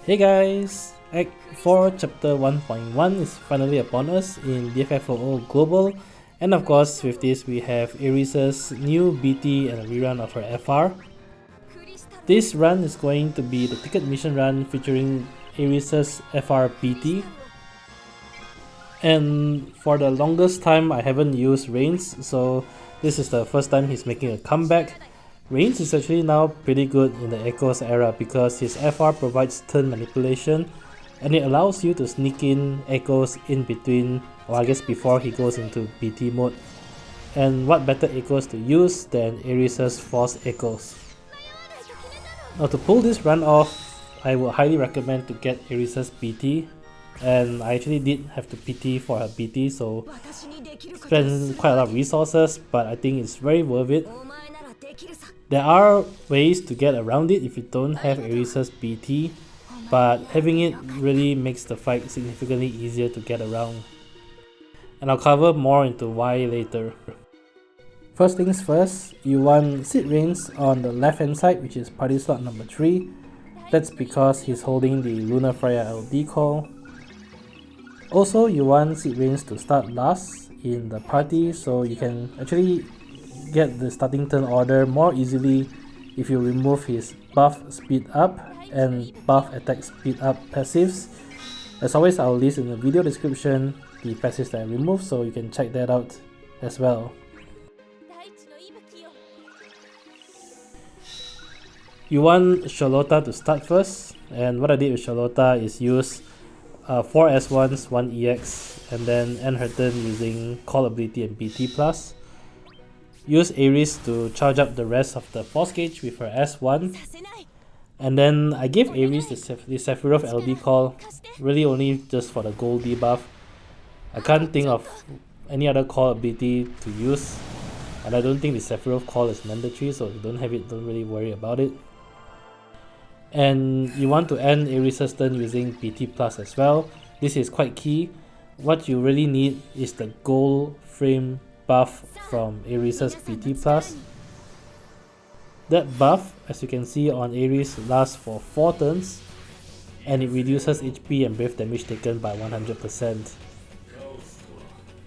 Hey guys! Act 4 Chapter 1.1 is finally upon us in DFFOO Global, and of course with this we have Aerith's new BT and a rerun of her FR. This run is going to be the ticket mission run featuring Aerith's FR BT, and for the longest time I haven't used Reigns, so this is the first time he's making a comeback. Reigns is actually now pretty good in the Echoes era because his FR provides turn manipulation and it allows you to sneak in Echoes in between, or I guess before he goes into BT mode. And what better Echoes to use than Aerith's Force Echoes. Now to pull this run off, I would highly recommend to get Aerith's BT, and I actually did have to PT for her BT, so spend quite a lot of resources, but I think it's very worth it. There are ways to get around it if you don't have Aerith's BT, but having it really makes the fight significantly easier to get around. And I'll cover more into why later. First things first, you want Sid Reigns on the left hand side, which is party slot number 3. That's because he's holding the Lunafreya LD call. Also, you want Sid Reigns to start last in the party, so you can actually get the starting turn order more easily if you remove his buff speed up and buff attack speed up passives. As always, I'll list in the video description the passives that I removed, so you can check that out as well. You want Sherlotta to start first, and what I did with Sherlotta is use 4 S1s, 1 EX, and then end her turn using Call ability and BT+. Use Aerith to charge up the rest of the force gauge with her S1, and then I gave Aerith the Sephiroth LD call really only just for the gold debuff. I can't think of any other call ability to use, and I don't think the Sephiroth call is mandatory, so if you don't have it, don't really worry about it. And you want to end Aerith's turn using BT+ as well. This is quite key. What you really need is the gold frame buff from Aerith's BT+. That buff, as you can see on Aerith, lasts for 4 turns and it reduces HP and brave damage taken by 100%.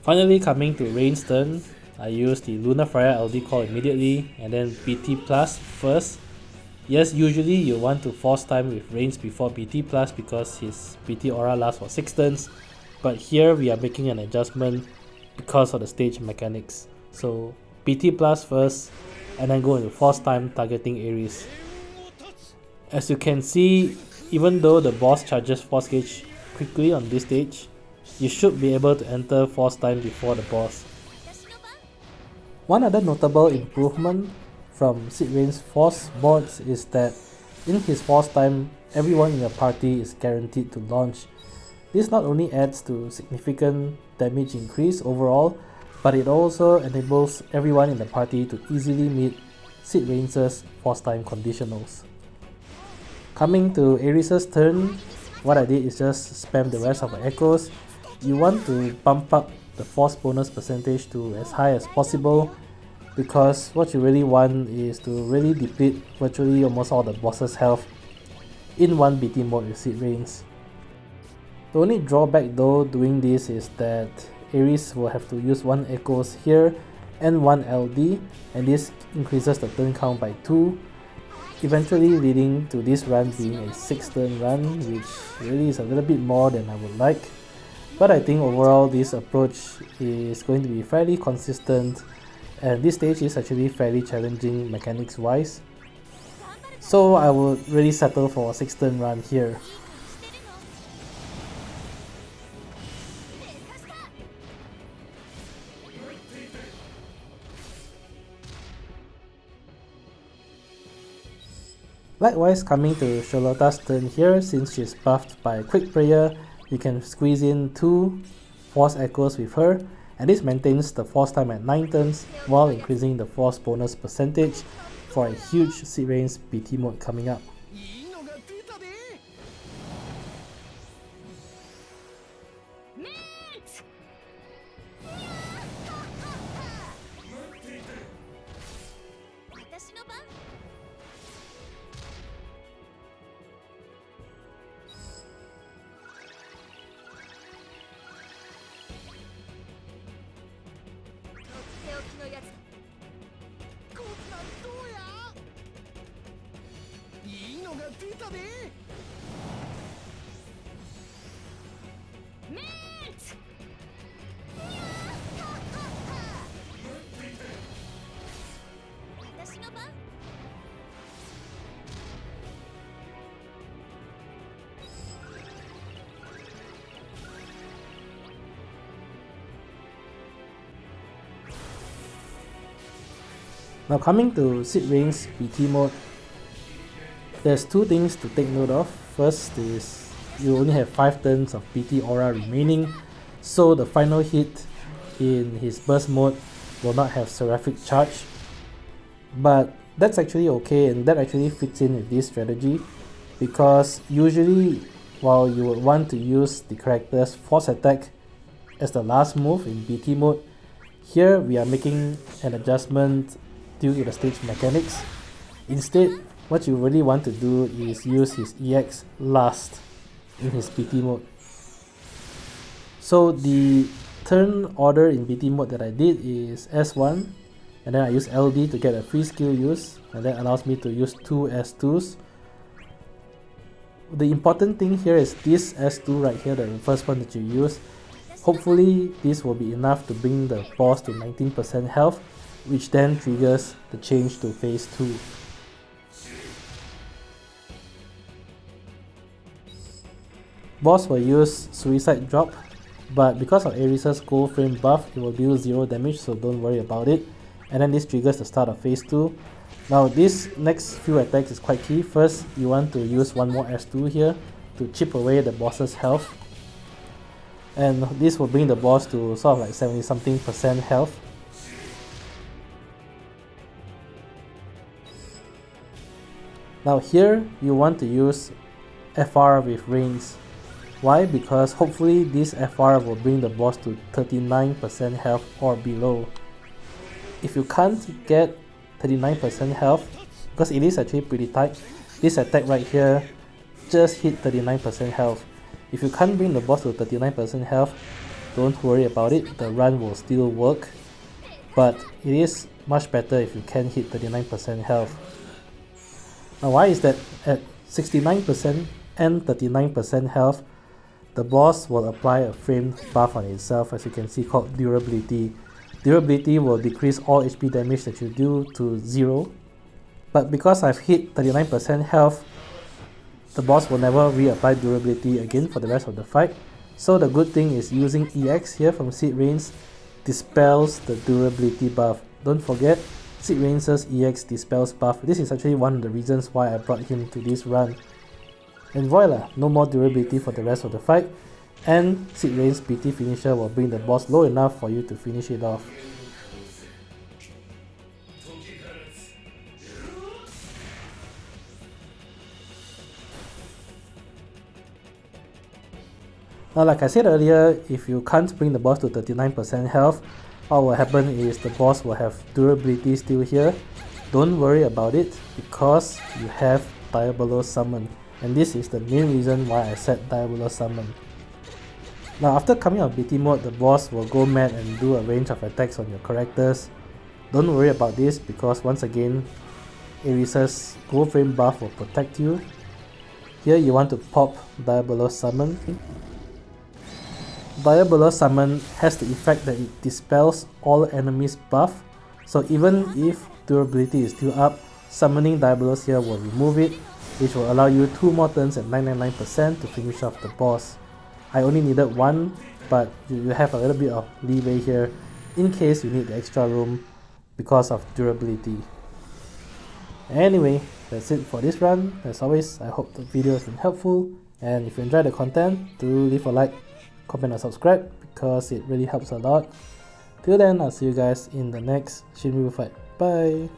Finally, coming to Reigns' turn, I used the Lunafreya LD call immediately and then BT+ first. Yes, usually you want to force time with Reigns before BT+ because his BT aura lasts for 6 turns, but here we are making an adjustment because of the stage mechanics. So BT+ first and then go into force time targeting Aerith. As you can see, even though the boss charges force gauge quickly on this stage, you should be able to enter force time before the boss. One other notable improvement from Sid Reigns' force boards is that in his force time, everyone in the party is guaranteed to launch. This not only adds to significant damage increase overall, but it also enables everyone in the party to easily meet Sid Reigns' force time conditionals. Coming to Aerith's turn, what I did is just spam the rest of the echoes. You want to bump up the force bonus percentage to as high as possible, because what you really want is to really deplete virtually almost all the boss's health in one BT mode with Sid Reigns. The only drawback though doing this is that Aerith will have to use 1 Echoes here and 1 LD, and this increases the turn count by 2, eventually leading to this run being a 6 turn run, which really is a little bit more than I would like. But I think overall this approach is going to be fairly consistent, and this stage is actually fairly challenging mechanics wise. So I would really settle for a 6 turn run here. Likewise, coming to Sherlotta's turn here, since she's buffed by Quick Prayer, you can squeeze in 2 Force Echoes with her, and this maintains the force time at 9 turns while increasing the force bonus percentage for a huge Sid Reigns BT mode coming up. Now coming to Sid Rain's PT mode, there's two things to take note of. First is you only have 5 turns of PT aura remaining, so the final hit in his burst mode will not have seraphic charge. But that's actually okay, and that actually fits in with this strategy, because usually while you would want to use the character's force attack as the last move in PT mode, here we are making an adjustment due to the stage mechanics. Instead, what you really want to do is use his EX last in his PT mode. So the turn order in PT mode that I did is S1, and then I use LD to get a free skill use, and that allows me to use 2 S2s. The important thing here is this S2 right here, the first one that you use. Hopefully this will be enough to bring the boss to 19% health, which then triggers the change to phase 2. Boss will use suicide drop, but because of Aerith's gold frame buff, it will deal 0 damage, so don't worry about it. And then this triggers the start of phase 2. Now this next few attacks is quite key. First, you want to use one more S2 here to chip away the boss's health, and this will bring the boss to sort of like 70 something % health. Now here you want to use FR with Reigns. Why? Because hopefully this FR will bring the boss to 39% health or below. If you can't get 39% health, because it is actually pretty tight, this attack right here just hit 39% health. If you can't bring the boss to 39% health, don't worry about it, the run will still work, but it is much better if you can hit 39% health. Now why is that? At 69% and 39% health, the boss will apply a frame buff on itself, as you can see, called durability. Durability will decrease all HP damage that you do to 0, but because I've hit 39% health, the boss will never reapply durability again for the rest of the fight. So the good thing is using EX here from Sid Rains dispels the durability buff. Don't forget, Sid Rains' EX dispels buff. This is actually one of the reasons why I brought him to this run. And voila, no more durability for the rest of the fight, and Sid Rain's PT finisher will bring the boss low enough for you to finish it off. Now like I said earlier, if you can't bring the boss to 39% health, what will happen is the boss will have durability still here. Don't worry about it, because you have Diabolos Summon, and this is the main reason why I set Diabolos Summon. Now after coming out of BT mode, the boss will go mad and do a range of attacks on your characters. Don't worry about this, because once again, Aerith's gold frame buff will protect you. Here you want to pop Diabolos Summon. Diabolos Summon has the effect that it dispels all enemies' buff, so even if durability is still up, summoning Diabolos here will remove it, which will allow you 2 more turns at 999% to finish off the boss. I only needed 1, but you have a little bit of leeway here in case you need the extra room because of durability. Anyway, that's it for this run. As always, I hope the video has been helpful, and if you enjoyed the content, do leave a like, comment and subscribe, because it really helps a lot. Till then, I'll see you guys in the next Shinryu fight. Bye!